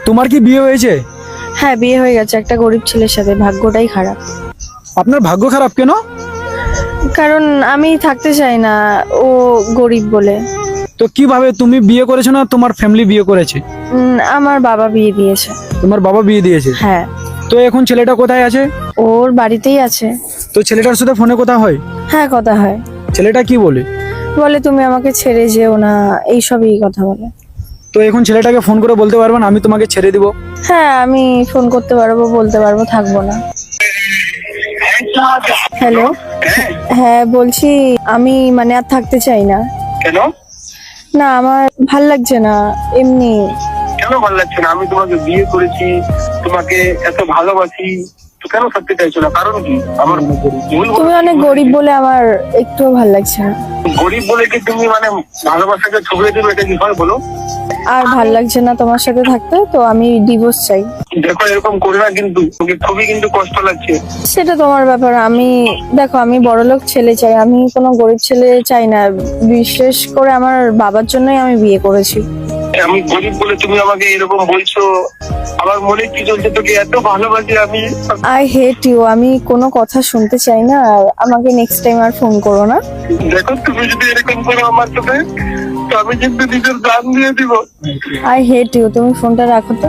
তোমার কি বিয়ে হয়েছে? হ্যাঁ, বিয়ে হয়ে গেছে একটা গরিব ছেলের সাথে। ভাগ্যটাই খারাপ। আপনার ভাগ্য খারাপ কেন? কারণ আমি থাকতে চাই না ও গরিব বলে। তো কিভাবে তুমি বিয়ে করেছো না তোমার ফ্যামিলি বিয়ে করেছে? আমার বাবা বিয়ে দিয়েছে। তোমার বাবা বিয়ে দিয়েছে? হ্যাঁ। তো এখন ছেলেটা কোথায় আছে? ওর বাড়িতেই আছে। তো ছেলেটার সাথে ফোনে কথা হয়? হ্যাঁ, কথা হয়। ছেলেটা কি বলে? বলে তুমি আমাকে ছেড়ে যেও না, এইসবই কথা বলে। তো এখন ছেলেটাকে ফোন করে বলতে পারবেন আমি তোমাকে ছেড়ে দিব? হ্যাঁ, আমি ফোন করতে পারবো, বলতে পারবো, থাকবো না। হ্যালো। হ্যাঁ, বলছি আমি মানে আর থাকতে চাই না। কেন? না, আমার ভাল লাগছে না এমনি। কেন ভালো লাগছে না? আমি তোমাকে বিয়ে করেছি, তোমাকে এত ভালোবাসি, তো কেন থাকতে চাইছো না? কারণ কি? আমার ভুল তুমি অনেক গরিব বলে আমার একটুও ভাল লাগছে না। গরিব বলে কি তুমি মানে ভালোবাসাকে ছুঁয়ে দেবে, এটা কি হয় বলো? আর ভাল লাগছে না তোমার সাথে থাকতে, তো আমি ডিভোর্স চাই। দেখো এরকম করে না, কিন্তু তোকে খুবই কিন্তু কষ্ট লাগছে। সেটা তোমার ব্যাপার। দেখো আমি বড়লোক ছেলে চাই, আমি কোনো গরিব ছেলে চাই না। বিশেষ করে আমার বাবার জন্যই আমি বিয়ে করেছি। আমি গরিব বলে তুমি আমাকে এরকম বলছো? আমার মনে কি চলছে, তোকে এত ভালোবাসি আমি। I hate you. আমি কোনো কথা শুনতে চাই না, আর আমাকে নেক্সট টাইম আর ফোন করো না। দেখো তুমি যদি এরকম করো আমার সাথে, তো আমি কিন্তু নিজের জান দিয়ে দিব। I hate you. তুমি ফোনটা রাখো তো।